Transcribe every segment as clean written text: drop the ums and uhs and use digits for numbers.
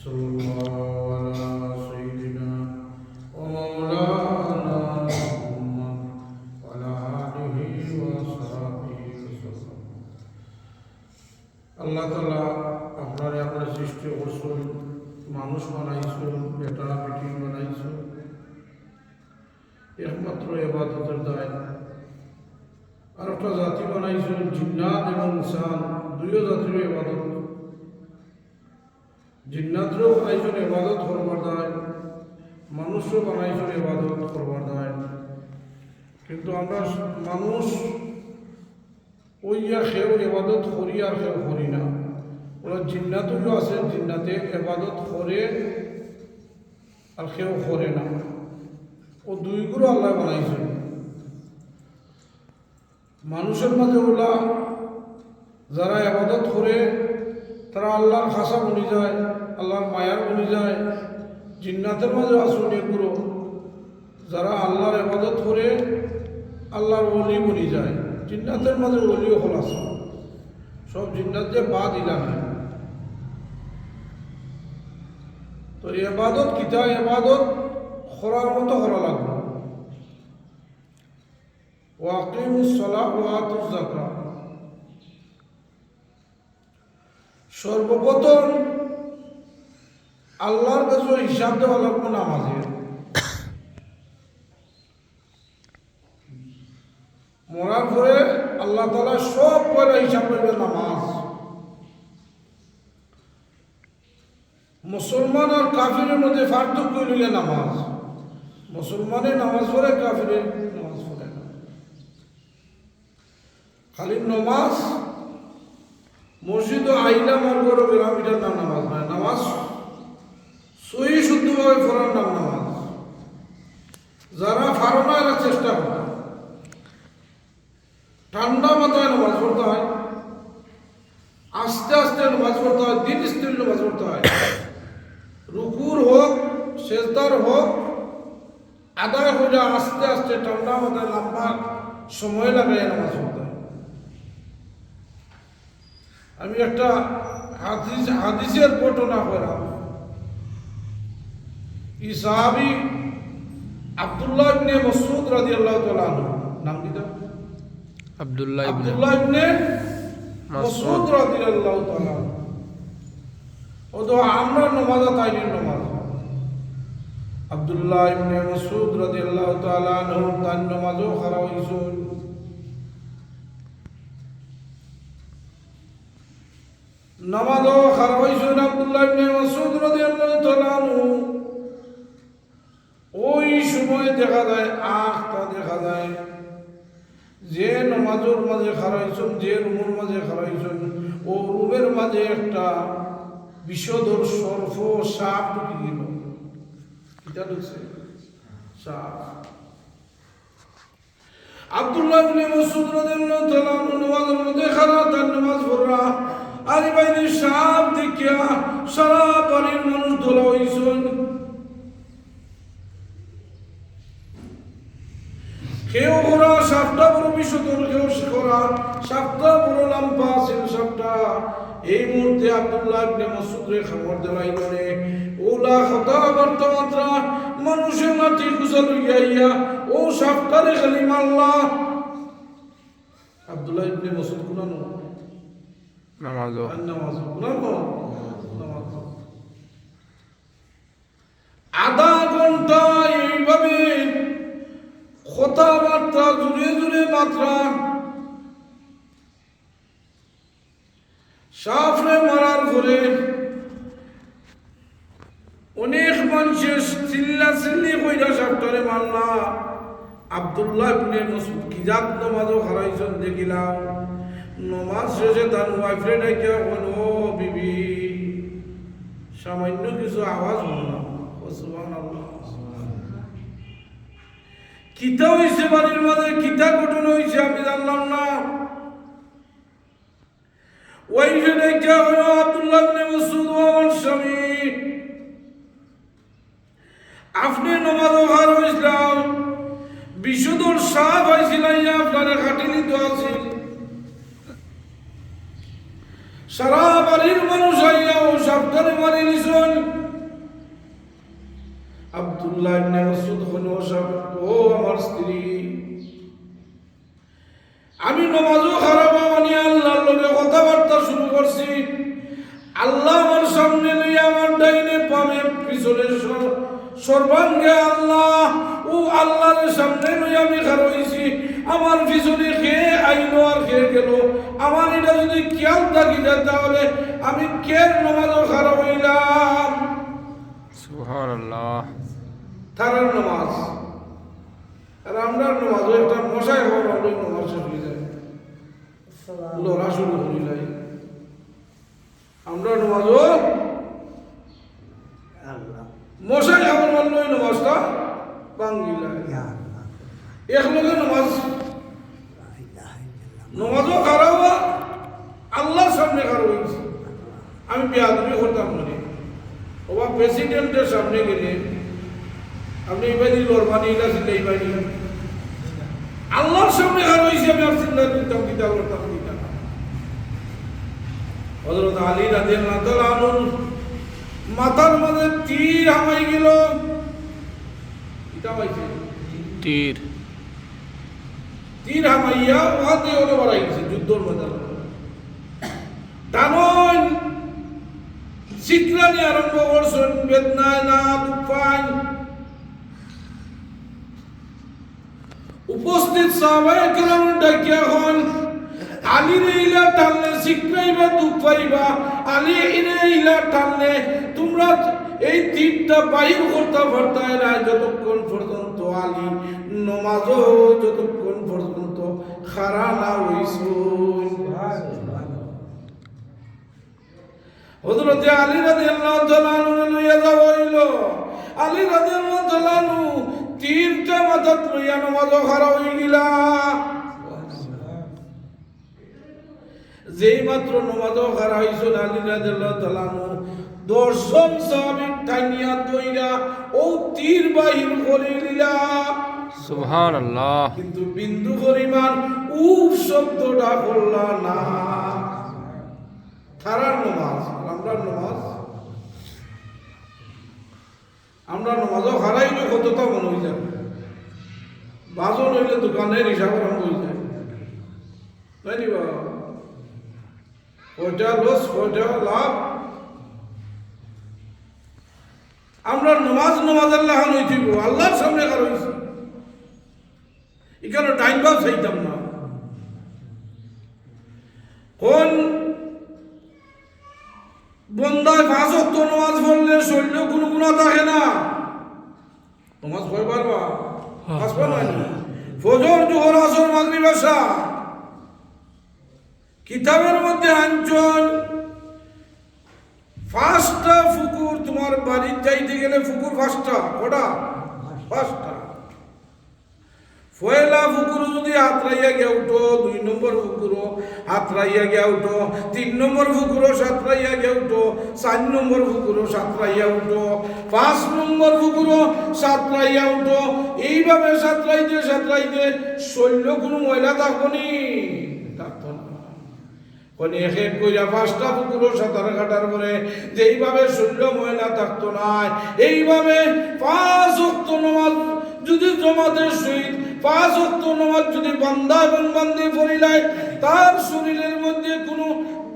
صلى الله على سيدنا ومولانا محمد وعلى آله وصحبه وسلم। আল্লাহ তাআলা আপনারে আপনার সৃষ্টি করছেন, মানুষ বানাইছেন, বেটা বেটি বানাইছেন একমাত্র ইবাদতের দায়। আর একটা জাতি বানাইছেন জিন্নাত এবং ইনসান, দুইও জাতির ইবাদত। জিন্নাতরেও বানাইছেন ইবাদত করবার দায়, মানুষও বানাইছেন ইবাদত করবার দায়। কিন্তু আমরা মানুষ ওইয়া সেও ইবাদত করি আর সেও করি না। ওরা জিন্নাতও আছে, জিন্নাতে ইবাদত করে আর সেও করে না। ও দুইগুলো আল্লাহ বানাইছেন। মানুষের মাঝে ওলা যারা ইবাদত করে তারা আল্লাহর খাসা বনি যায়, আল্লাহর মায়ার বনি যায়। জিন্নাতের মাঝে আসুন এগুলো যারা আল্লাহর ইবাদত করে আল্লাহর ওলি বনি যায়। জিন্নাতের মাঝে ওলিও হল আছে, সব জিন্নাত যে বাদ ইলা নাই। তো ইবাদত কিতা, ইবাদত করার মতো করা লাগবে। ওয়াকিমুস সালাত ওয়া আতুজ যাকাত, সর্বপ্রথম আল্লাহর কাছে হিসাব দেওয়া লাগবে নামাজের। মরার পরে আল্লাহ তাআলা সব পয়লা হিসাব করবে নামাজ। মুসলমান আর কাফিরের মধ্যে পার্থক্য হইল নামাজ। মুসলমানে নামাজ পড়ে, কাফিরে নামাজ পড়ে না। খালি নামাজ মসজিদ আইলা মরগর বিরামিটার নাম নামাজ নয়। নামাজ সহি শুদ্ধভাবে পড়ার নাম নামাজ। যারা পারো না এরা চেষ্টা করে। ঠান্ডা মাথায় নামাজ পড়তে হয়, আস্তে আস্তে নামাজ পড়তে হয়, দিন স্থির নামাজ পড়তে হয়। রুকুর হোক সেজদার হোক আদায় হয়ে আস্তে আস্তে ঠান্ডা মাথায় লম্বা সময় লাগে নামাজ পড়তে হয়। আমি একটা হাদিসের ঘটনা করলাম। এই সাহাবী আব্দুল্লাহ ইবনে মাসউদ রাদিয়াল্লাহু তাআলা আনহু, নাম কি তার? আব্দুল্লাহ ইবনে মাসউদ রাদিয়াল্লাহু তাআলা। ও তো আমরা নামাজ তাইলেন নামাজ। আব্দুল্লাহ ইবনে মাসউদ রাদিয়াল্লাহু তাআলা আনহু তার নামাজও খারাপ হইছে। নামাজও খারাপ হইছে। আব্দুল্লাহ ইবনে মাসউদ রাদিয়াল্লাহু তাআলা আনহু ওই সময় দেখা যায়, আখটা দেখা যায় যে নামাজের মাঝে খারাইছেন, যে রুমের মাঝে খারাইছেন, ও রুমের মাঝে একটা বিষধর সর্প সাপ ঢুকে গেল। এটা ঢুকছে সাপ। আব্দুল্লাহ ইবনে মাসউদ রাদিয়াল্লাহু তাআলা আনহু নামাজের মধ্যে খাড়া, তার নামাজ পড়া আর বাইরে সাপ দেখিয়া সারা বাড়ির মানুষ দোলা হইছেন। কেউ ওরা সাপটা বড় বিষধর, কেউ ওরা সাপটা বড় লম্বা ছিল সাপটা। এই মুহূর্তে আব্দুল্লাহ ইবনে মাসউদরে খবর দেওয়াই করে ওলা কথাবার্তা মাত্রা মানুষের লাঠি কুশল হইয়া ও সাপটারে খালি মারলা। আব্দুল্লাহ ইবনে মাসউদ কুনানো নামাজ কুনানো নামাজ। আধা ঘন্টা এইভাবে কথাবার্তা জুড়ে জুড়ে মাত্রা সাপরে মারার পরে অনেক মানুষের চিল্লা চিল্লি কইরা সাপটারে মারলা। আব্দুল্লাহ ইবনে মাসউদ কি জাত নামাজও হারাইছেন দেখিলাম। নামাজ শেষে তার ওয়াইফরে ডাইকা বলো, বিবি সামান্য কিছু আওয়াজ হল না। সুবহানাল্লাহ। কিতা হইছে বাড়ির মাঝে, কিতা ঘটনা হইছে আমি জানলাম না। ওয়াইফে ডাইকা হলো, আব্দুল্লাহ ইবনে মাসউদ আমার স্বামী, আপনি নামাজও হার হইছিলাম, বিষধর সাপ হয়েছিল, আপনার খাটিলি তো আছে। সারা বাড়ির মানুষ আইয়া ও সাবধানে মারি নিছেন। আব্দুল্লাহ ইবনে মাসউদ ও আমার স্ত্রী, আমি নামাজও খারাপ মানে আল্লাহর লগে কথাবার্তা শুরু করছি। আল্লাহ আমার সামনে লইয়া আমার ডাইনে বামে পিছনে সর্বাঙ্গে আল্লাহ ও আল্লাহর সামনে লইয়া আমি খারাপ হইছি। আমার পিছনে খেয়ে আইলো আর খেয়ে গেল। আমার এটা যদি খেয়াল থাকি যায় তাহলে আমি কেন নামাজও খারাপ হইলাম? সুবহানাল্লাহ। তারার নামাজ আর আমরা নামাজও একটা মশাই হওয়ার অনেক নামাজ শেষ হয়ে যায়, লড়া শুরু করি যায়। আমরা নামাজও মশাই হওয়ার অন্য নামাজটা বাঙ্গিলায় এক লগে নামাজও খারাপ আল্লাহর সামনে খারাপ হয়েছে। আমি বেয়াদবি করতাম মনে ওবা প্রেসিডেন্টের সামনে গেলে আপনি এইবারই লড়বানি এটা ছিল এইবারই আল্লাহর সামনে খারাপ হয়েছে। আমি আর চিন্তা করতাম কিতা করতাম কিতা। হযরত আলী রাদিয়াল্লাহু তাআলা আনহু মাথার মধ্যে তীর হামাই গেল। কিতা হইছে? তীর হামাইয়া ওহাতে ওরে বাড়াই গেছে যুদ্ধর ময়দানে। টানন শিকরানি আরম্ভ করছেন, বেদনায় না দুঃখায়। উপস্থিত সাহাবায়ে কেরাম ডাকিয়া হন, আলী রে ইলা টানলে শিকরাইবা দুঃখ পাইবা, আলী রে ইলা টানলে তোমরা এই তীরটা বাহির করতে পারতায় না যতক্ষণ পর্যন্ত আলী নমাজও যতক্ষণ পর্যন্ত খাড়া না হইছো। হযরতে আলী রাদিয়াল্লাহু তাআলা আনহু লইয়া যাওয়া হইল। আলী রাদিয়াল্লাহু তাআলা আনহু তীরটা মাথাত লইয়া নমাজও খাড়া হই গিলা। যেই মাত্র নমাজও খাড়া হইছো আলী রাদিয়াল্লাহু তাআলা আনহু 10 জন সাহাবী টাইনিয়া দইরা ও তীর বাহির করে দিলা। সুবহানাল্লাহ। কিন্তু বিন্দু পরিমাণ উফ শব্দটা বললা না। তারার নামাজ আমরা নামাজও হারাইলে কতটা মনে হয়ে যাবে। বাজন হইলে দোকানের হিসাব আরম্ভ হয়ে যায়, তাই নি বাবা? কয়টা লস কয়টা লাভ। আমরা নামাজ আল্লাহ হইতেইব, আল্লাহর সামনে কার হইছি এখানে টাইম পাস চাইতাম না। কোন বন্দায় 5 ওয়াক্ত নামাজ পড়লে শরীরে কোনো গুনাহ থাকে না। নামাজ পড়ে পারবা? আসবা না? ফজর, জোহর, আসর, মাগরিব, এশা কিতাবের মধ্যে আঞ্চল 5টা ফুকুর। তোমার বাড়ির যাইতে গেলে ফুকুর 5টা। কটা? 5টা। পয়লা ফুকুর যদি হাতরাইয়া গিয়া উঠো, 2 নম্বর ফুকুরও হাতরাইয়া গিয়া উঠো, 3 নম্বর ফুকুরও সাতরাইয়া গিয়া উঠো, 4 নম্বর ফুকুরও সাতরাইয়া উঠো, 5 নম্বর ফুকুরও সাতরাইয়া উঠো। এইভাবে সাতরাইতে শৈল্য কোনো ময়লা থাকবো নি? থাকতো না। কোনে এক কইরা 5টা ফুকুরও সাঁতার কাটার পরে যেইভাবে শৈল্য ময়লা থাকতো না, এইভাবে 5 ওয়াক্ত নামাজ যদি জমাতের সহিত 5 ওয়াক্ত নামাজ যদি বান্দা এবং বান্দি পড়িলাই তার শরীরের মধ্যে কোনো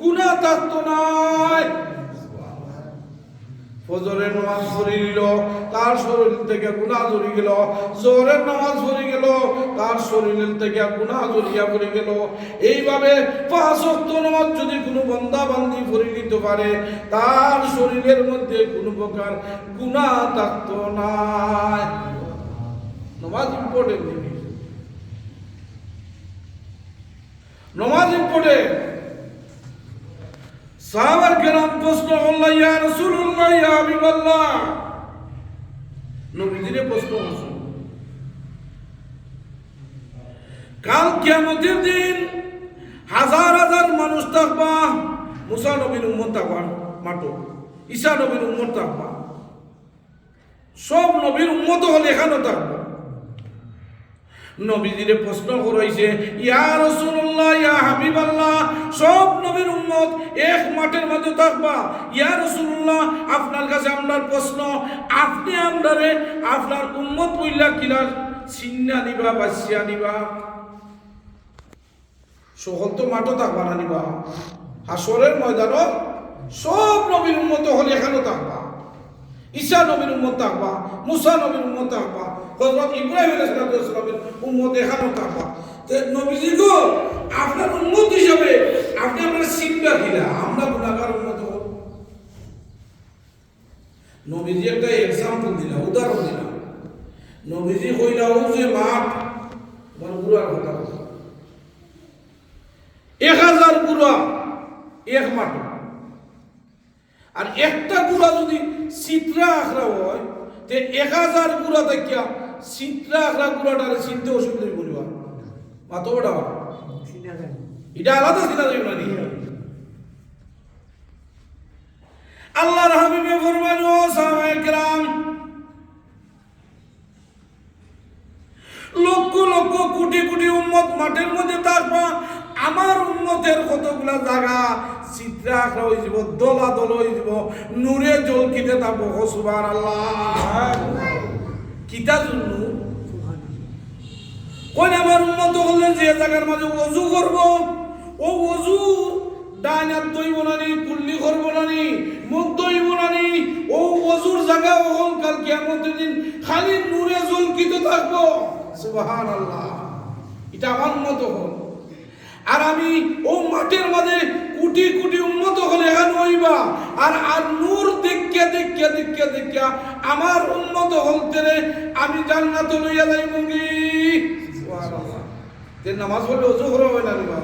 গুনাহ থাকতো না। ফজরের নামাজ পড়ে নিল, তার শরীর থেকে গুনাহ ঝরে গেল। জোহরের নামাজ পড়ে গেল, তার শরীরের থেকে গুনাহ ঝরিয়া পড়ে গেল। এইভাবে 5 ওয়াক্ত নামাজ যদি কোনো বান্দা বান্দি পড়ে নিতে পারে তার শরীরের মধ্যে কোনো প্রকার গুনাহ থাকতো না। নামাজ ইম্পর্টেন্ট জিনিস, নামাজ ইম্পর্টেন্ট। সাহাবায়ে কেরাম প্রশ্ন করল, ইয়া রাসূলুল্লাহ, ইয়া হাবিবাল্লাহ, নবীজিরে প্রশ্ন করছে, কাল কিয়ামতের দিন হাজার হাজার মানুষ থাকবা, মুসা নবীর উম্মত থাকবা, মাটো ঈসা নবীর উম্মত থাকবা, সব নবীর উম্মত হলে এখানে থাকবা। নবীজিরে প্রশ্ন করাইছে, ইয়া রাসূলুল্লাহ, ইয়া হাবিবাল্লাহ, সব নবীর উম্মত এক মাঠের মধ্যে থাকবা। ইয়া রাসূলুল্লাহ, আপনার কাছে আমার প্রশ্ন, আপনি আমরারে আপনার উম্মত বইলা কিলা চিন্না নিবা, বাসিয়া নিবা? সকল তো মাঠও থাকবা না নিবা। হাসরের ময়দানত সব নবীর উম্মত হলে এখানেও থাকবা। ঈসা নবীর উম্মত থাকবা, মুসা নবীর উম্মত থাকবা, হযরত ইব্রাহিম আলাইহিস সালামের উম্মত এখানেও থাকবা। তো নবীজি গো, আপনার উম্মত হিসাবে আপনি আমরা চিন্তা দিলা, আমরা গুনাহগার উম্মত হব। নবীজি একটা এক্সাম্পল দিলা, উদাহরণ দিলা। নবীজি কইলা ও যে মাঠ, আমার গুড়ার কথা বলছে, 1000 গুড়া এক মাঠ, আর একটা গুড়া যদি চিত্রা আখড়া হয়, তে 1000 গুড়া দেখিয়া চিত্রা আখড়া গুড়াটারে চিনতে অসুবিধা বলিবা মাতো ওটা এটা আলাদা চিনা যাবে না। আল্লাহর হাবিবে ফরমান, ও সাহাবায়ে কেরাম, লক্ষ লক্ষ কোটি কোটি উম্মত মাঠের মধ্যে থাকবা, আমার উম্মতের কতগুলা জায়গা চিত্রা আখড়া হয়ে যাব, দলা দল হয়ে যাব, নূরে জলকিতে থাকবো। সুবহানাল্লাহ। কিতা জন্য কোন আমার উম্মত হলেন যে জায়গার মাঝে ওযু করব, ও ওযু ডান হাত ধুইব নানি, কুল্লি করব নানি, মুখ ধুইব নানি, ও ওযুর জায়গা হল কাল কিয়ামতের দিন খালি নূরে জলকিতে থাকবো। সুবহানাল্লাহ। এটা আমার উম্মত হল। আর আমি ও মাঠের মাঝে কোটি কোটি উম্মত হলে এখানে হইবা, আর আর নূর দেখিয়া দেখিয়া দেখিয়া দেখিয়া আমার উম্মত হলতে আমি জান্নাতে লইয়া যাইব কি। সুবহানাল্লাহ। তে নামাজ পড়লে ওযু করা হয় না নিবা,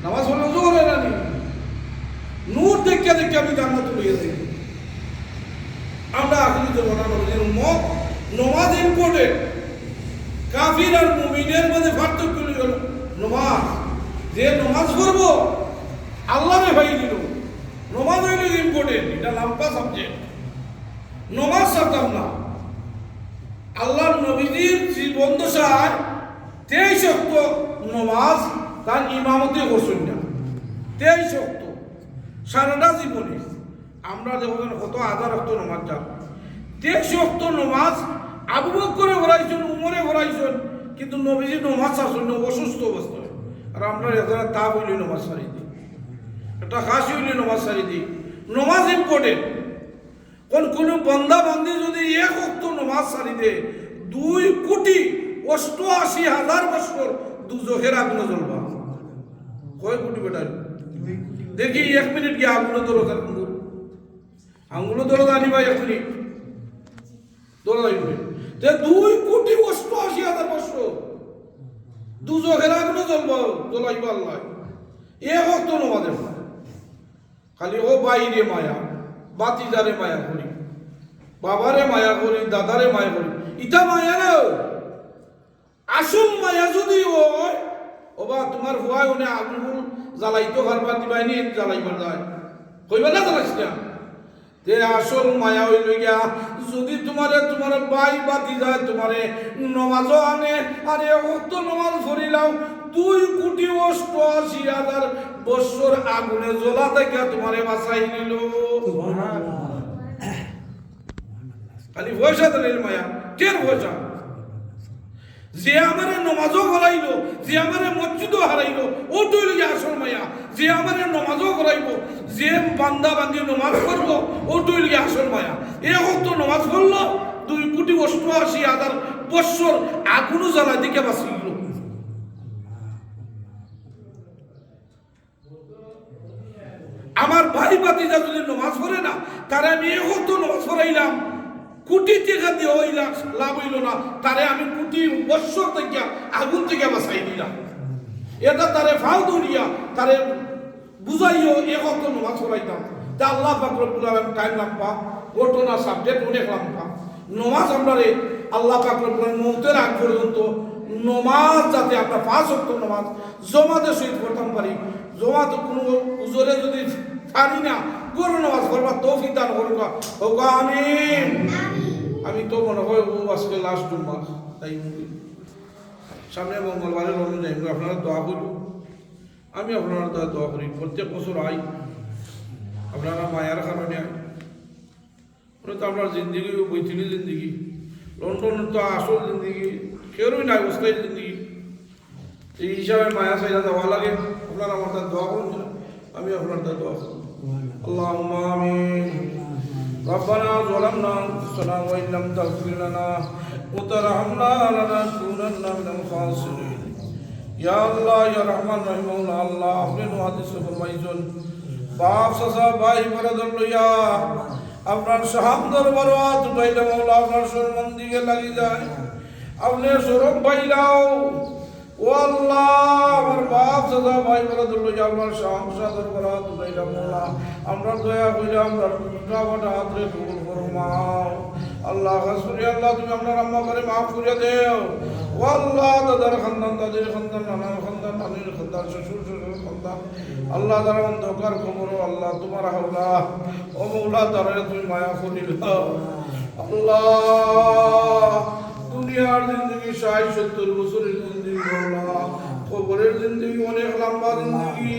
নামাজ পড়লে ওযু করা হয় না নি, নূর দেখিয়া দেখিয়া আমি জান্নাতে লইয়া যাইব। আমরা আখিরি জমানা নবীর উম্মত, নামাজ ইম্পর্টেন্ট। কাফির আর মুমিনের মধ্যে পার্থক্য হলো নামাজ। যে নামাজ পড়ব আল্লাহরে ভাই দিল, নামাজ হইল ইম্পর্টেন্ট, এটা লম্বা সাবজেক্ট। নামাজ সারতাম না। আল্লাহর নবীজির জীবন দশায় 23 ওয়াক্ত নামাজ তার ইমামতি করছেন না। 23 ওয়াক্ত সারাটা জীবনে আমরা যখন কত হাজার ওয়াক্ত নামাজ যাব, 23 ওয়াক্ত নামাজ আবু বকরে পড়াইছেন, উমরে পড়াইছেন, কিন্তু নবীজি নামাজ ছাড়ছেন না অসুস্থ অবস্থায়। আর আমরা এখানে তা হইলে নামাজ ছাড়ি দিই, একটা কাশি হইলে নামাজ ছাড়ি দিই। নামাজ ইম্পর্টেন্ট। কোন বন্দা বান্দি যদি 1 ওয়াক্ত নামাজ ছাড়ি দেয়, 2,88,000 বছর দুজখের আগুনে জ্বলবা। কয় কোটি বেটা দেখি 1 মিনিট গিয়ে আগুনে ধরো, তার আঙুলো ধরো জানিবা 1 মিনিট ধরো যাইবে, 2,88,000 বছর দুজখের আগুনে জ্বলবা, জ্বলাইবা আল্লাহ। 1 ওয়াক্ত নামাজ খালি ও বাইরে মায়া, বাতিজারে মায়া করি, বাবারে মায়া করি, দাদারে মায়া করি, ইটা মায়া না। আসল মায়া যদি হয়, ওবা তোমার ভয় ওনে আগুন জ্বালাইতে পারবা, দিবাইনি জ্বালাইবার যায়, কইবা না জ্বালাইস না। তে আসল মায়া হইল গিয়া যদি তোমার বাই বাতি যায়, তোমারে নমাজও আনে, আর অত নমাজ পড়িলাম 2,88,000 বছর আগুনে জ্বলা থেকে তোমারে বাঁচাই নিল। খালি পয়সা দিল মায়া, কেন পয়সা? যে আমারে নমাজও হারাইলো, যে আমারে মসজিদও হারাইলো, ওটাই লইয়া আসল মায়া। যে আমারে নমাজও করাইব, যে বান্দা বান্দি নমাজ করবো, ওটাই লইয়া আসল মায়া। তো নমাজ করলো 2,88,000 বছর আগুনও জ্বালা দিকে বাঁচিল। আমার ভাই বাতিজা যদি নমাজ পড়ে না, তারে আমি তো নমাজ পড়াইলাম, কোটি টাকা দিয়ে হইলাম, লাভ হইল না, তারে আমি কোটি বছর থেকে আগুন থেকে বাঁচাই দিলাম। এটা তারে ফাও দৌড়িয়া তারে বুঝাইও তো নমাজ পড়াইতাম। তা আল্লাহ পাক রব্বুল আলামিন টাইম লাম্পা, ঘটনা সাবজেক্ট অনেক লাম্পা। নমাজ আমরা আল্লাহ পাক রব্বুল আলামিন মওতের আগ পর্যন্ত নমাজ যাতে আমরা 5 ওয়াক্ত নমাজ জমাতে সহিত পড়তাম পারি। জমাত কোনো উজরে যদি পারি না, গরু নামাজ পড়বার তৌফিক দান করুক। আমিন। আমি তো মনে হয় ও আজকে লাস্ট জুম্মা তাই সামনে মঙ্গলবারে রওনা যাই আপনারা দোয়া করুন আমি আপনারা দোয়া করি প্রত্যেক বছর আই আপনারা মায়ার কারণে আই তো আপনার জিন্দগি বৈতলি জিন্দগি লন্ডন তো আসল জিন্দগি কেউই নাই অবস্থায় জিন্দগি এই হিসাবে মায়া চাইলা দেওয়া লাগে আপনারা আমার তার দোয়া করুন আমি আপনার তার দোয়া করুন اللهم آمين ربنا ظلمنا أنفسنا وإن لم تغفر لنا وترحمنا لنكونن من الخاسرين يا الله يا رحمن رحيم الله अपने नवाज़ से फरमाइजन बाप ससा भाई बरदर लइया আপনার শাহাম দরবারে হাত উঠাইলে মাওলা আপনার শরমন্দিকে লাগি যায় আপনি শরম পাইলাও ও আল্লাহ আমার বাপ দাদা ভাই বরদর লইয়া আপনার শাহাম দরবারে হাত উঠাইলে মাওলা আমরা দয়া কইরা আমরা টুকরা হাতে কবুল ফরমাও আল্লাহ হাসুরি আল্লাহ তুমি আপনার আম্মা করে মাফ করে দেও ও আল্লাহ দাদার খানদান দাদির খানদান নানার খানদান নানির খানদান শ্বশুর শ্বশুর খানদান আল্লাহ তারা অন্ধকার খবর আল্লাহ তোমার হাওলা ও মৌলা তারা তুমি মায়া করিল আল্লাহ দুনিয়ার জিন্দগি 60-70 বছরের জিন্দগি মৌলা খবরের জিন্দগি অনেক লম্বা জিন্দগি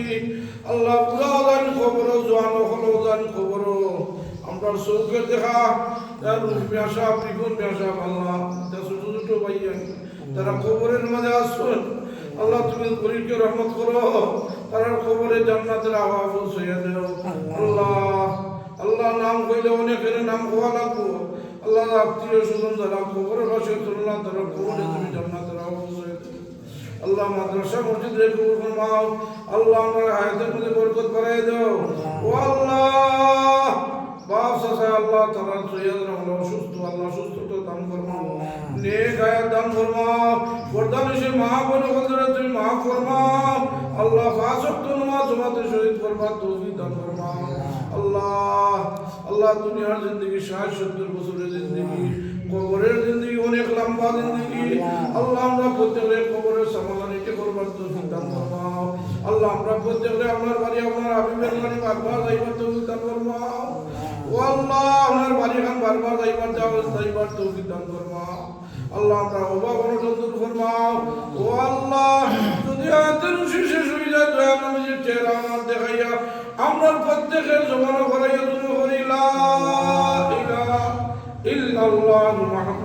আল্লাহ পুরাদান খবর জোয়ান হলো জান খবর আমরা চৌকে দেখা তার পেশা বিগুন পেশা আল্লাহ তার ছোট ছোট ভাইয়া তারা খবরের মাঝে আসুন আল্লাহ তুমি গরিবকে রহমত করো তারা খবরে জান্নাতের আওয়াজ পৌঁছাইয়া দেও আল্লাহ আল্লাহ নাম কইলে অনেকের নাম হওয়া লাগবো আল্লাহ আত্মীয় স্বজন যারা খবরের বসে তুলনা তারা খবরে তুমি জান্নাতের আওয়াজ পৌঁছাইয়া দেও আল্লাহ মাদ্রাসা মসজিদ রে কবুল ফরমাও আল্লাহ আমার হায়াতের মধ্যে বরকত বাড়াই দাও ও আল্লাহ বাপ সাসা আল্লাহ তাআলা সৈয়দ রহমান সুস্থ আল্লাহ সুস্থতা দান ফরমাও নেক হায়াত দান ফরমাও বরদান এসে মা বলে বলতে তুমি মাফ ফরমাও আল্লাহ পাঁচ ওয়াক্ত নামাজ জামাতে শহীদ করবার তৌফিক দান ফরমাও আল্লাহ আল্লাহ দুনিয়ার জিন্দগি 60-70 বছরের জিন্দগি কবরের জিন্দগি অনেক লম্বা জিন্দগি আল্লাহ আমরা প্রত্যেকের কবরের সমাধানিকে করবার তৌফিক দান ফরমাও আল্লাহ আমরা প্রত্যেকের আপনার বাড়ি আপনার হাবিবের বাড়ি বারবার যাইবার তৌফিক দান ফরমাও ও আল্লাহ আপনার বাড়ি খান বারবার যাইবার তৌফিক দান ফরমাও আল্লাহ আমরা অভাব অনটন দূর ফরমাও ও আল্লাহ যদি আয়াতের শেষ হয়ে যায় দয়া নবীর চেহারা আমার দেখাইয়া আমরা প্রত্যেকের জমানো করাইয়া তুমি করি লা ইলাহা ইল্লাল্লাহ মুহাম্মাদুর